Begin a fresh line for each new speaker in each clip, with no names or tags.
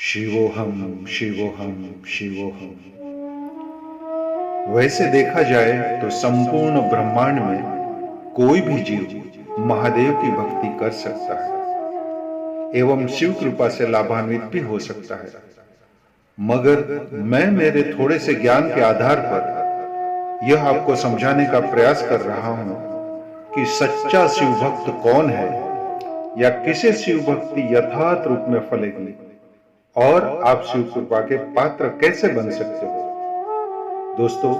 शिवोहम शिवोहम शिवोहम। वैसे देखा जाए तो संपूर्ण ब्रह्मांड में कोई भी जीव महादेव की भक्ति कर सकता है एवं शिव कृपा से लाभान्वित भी हो सकता है। मगर मैं मेरे थोड़े से ज्ञान के आधार पर यह आपको समझाने का प्रयास कर रहा हूं कि सच्चा शिव भक्त कौन है या किसे शिव भक्ति यथार्थ रूप में फलेगी और आप शिव कृपा के पात्र कैसे बन सकते हो। दोस्तों,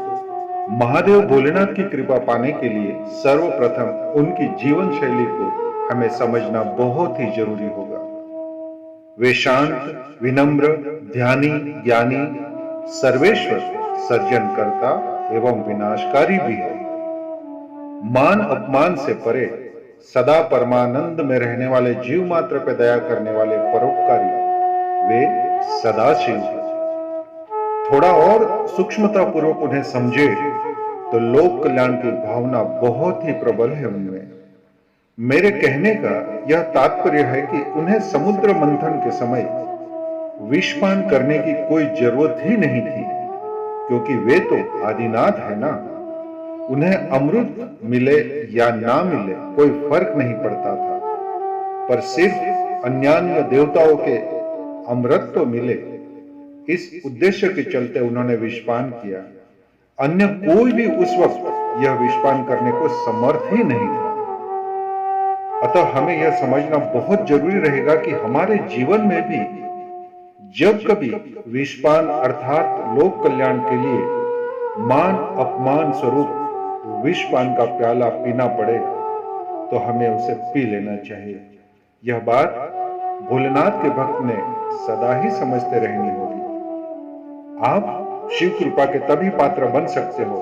महादेव भोलेनाथ की कृपा पाने के लिए सर्वप्रथम उनकी जीवन शैली को हमें समझना बहुत ही जरूरी होगा। वे शांत, विनम्र, ध्यानी, ज्ञानी, सर्वेश्वर, सर्जनकर्ता एवं विनाशकारी भी है। मान अपमान से परे सदा परमानंद में रहने वाले जीव मात्र पर दया करने वाले परोपकारी वे सदाशिव हैं। थोड़ा और सूक्ष्मता पूर्वक उन्हें समझे तो लोक कल्याण की भावना बहुत ही प्रबल है उनमें। मेरे कहने का यह तात्पर्य है कि उन्हें समुद्र मंथन के समय विषपान करने की कोई जरूरत ही नहीं थी, क्योंकि वे तो आदिनाथ है ना। उन्हें अमृत मिले या ना मिले कोई फर्क नहीं पड़ता था, पर सिर्फ अन्यान्य देवताओं के अमृत तो मिले, इस उद्देश्य के चलते उन्होंने विषपान किया। अन्य कोई भी उस वक्त यह विषपान करने को समर्थ ही नहीं था। अतः हमें यह समझना बहुत जरूरी रहेगा कि हमारे जीवन में भी जब कभी विषपान अर्थात लोक कल्याण के लिए मान अपमान स्वरूप विषपान का प्याला पीना पड़े तो हमें उसे पी लेना चाहिए। यह बात भोलेनाथ के भक्त ने सदा ही समझते रहनी होगी। आप शिव कृपा के तभी पात्र बन सकते हो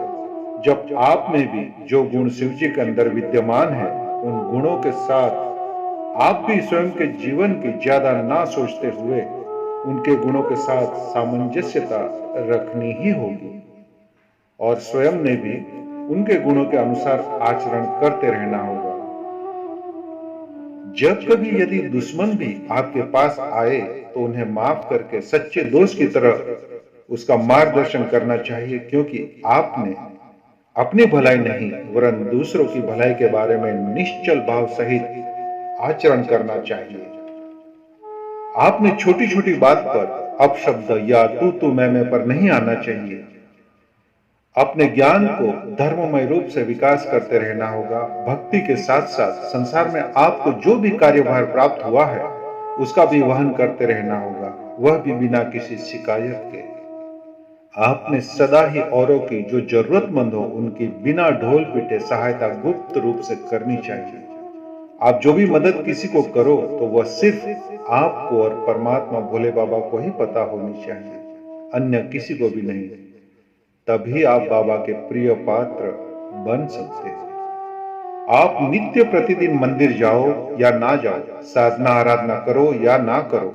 जब आप में भी जो गुण शिव जी के अंदर विद्यमान है, उन गुणों के साथ आप भी स्वयं के जीवन की ज्यादा ना सोचते हुए उनके गुणों के साथ सामंजस्यता रखनी ही होगी और स्वयं ने भी उनके गुणों के अनुसार आचरण करते रहना होगा। जब कभी यदि दुश्मन भी आपके पास आए तो उन्हें माफ करके सच्चे दोस्त की तरह उसका मार्गदर्शन करना चाहिए, क्योंकि आपने अपनी भलाई नहीं वरन दूसरों की भलाई के बारे में निश्चल भाव सहित आचरण करना चाहिए। आपने छोटी छोटी बात पर अपशब्द या तू मैं पर नहीं आना चाहिए। अपने ज्ञान को धर्ममय रूप से विकास करते रहना होगा। भक्ति के साथ साथ संसार में आपको जो भी कार्यभार प्राप्त हुआ है उसका भी वहन करते रहना होगा, वह भी बिना किसी शिकायत के। आपने सदा ही औरों की जो जरूरतमंद हो उनकी बिना ढोल पीटे सहायता गुप्त रूप से करनी चाहिए। आप जो भी मदद किसी को करो तो वह सिर्फ आपको और परमात्मा भोले बाबा को ही पता होनी चाहिए, अन्य किसी को भी नहीं। तभी आप बाबा के प्रिय पात्र बन सकते हैं। आप नित्य प्रतिदिन मंदिर जाओ या ना जाओ, साधना आराधना करो या ना करो,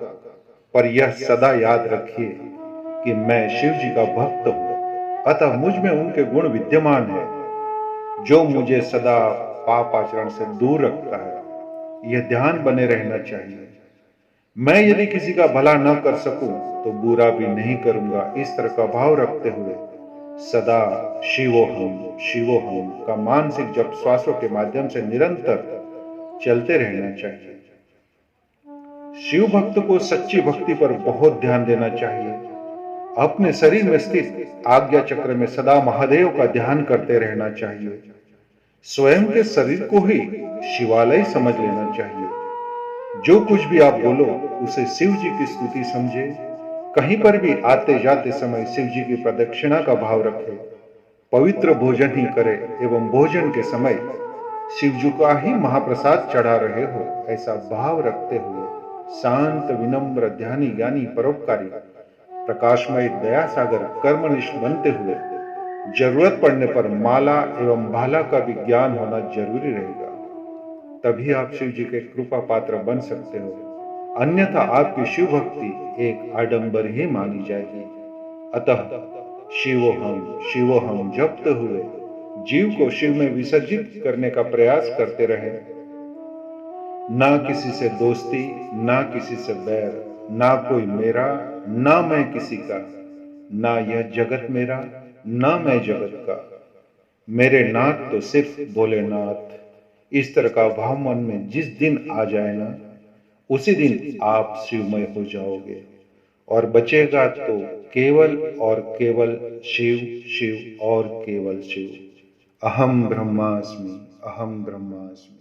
पर यह सदा याद रखिए कि मैं शिव जी का भक्त हूं, अतः मुझ में उनके गुण विद्यमान है जो मुझे सदा पाप आचरण से दूर रखता है। यह ध्यान बने रहना चाहिए। मैं यदि किसी का भला न कर सकूं तो बुरा भी नहीं करूंगा, इस तरह का भाव रखते हुए सदा शिवोहम का मानसिक जप श्वासों के माध्यम से निरंतर चलते रहना चाहिए। शिव भक्त को सच्ची भक्ति पर बहुत ध्यान देना चाहिए। अपने शरीर में स्थित आज्ञा चक्र में सदा महादेव का ध्यान करते रहना चाहिए। स्वयं के शरीर को ही शिवालय समझ लेना चाहिए। जो कुछ भी आप बोलो उसे शिव जी की स्तुति समझे। कहीं पर भी आते जाते समय शिव जी की प्रदक्षिणा का भाव रखे। पवित्र भोजन ही करे एवं भोजन के समय शिव जी का ही महाप्रसाद चढ़ा रहे हो, ऐसा भाव रखते हुए शांत, विनम्र, ध्यानी, ज्ञानी, परोपकारी, प्रकाशमय, दया सागर, कर्मनिष्ठ बनते हुए जरूरत पड़ने पर माला एवं भाला का भी ज्ञान होना जरूरी रहेगा। तभी आप शिव जी के कृपा पात्र बन सकते हो, अन्यथा आपकी शिव भक्ति एक आडंबर ही मानी जाएगी। अतः शिवोहम जपते हुए जीव को शिव में विसर्जित करने का प्रयास करते रहे। ना किसी से दोस्ती, ना किसी से बैर, ना कोई मेरा, ना मैं किसी का, ना यह जगत मेरा, ना मैं जगत का, मेरे नाथ तो सिर्फ भोलेनाथ। इस तरह का भाव मन में जिस दिन आ जाए ना, उसी दिन आप शिवमय हो जाओगे और बचेगा तो केवल और केवल शिव, शिव और केवल शिव। अहम ब्रह्मास्मि, अहम ब्रह्मास्मि।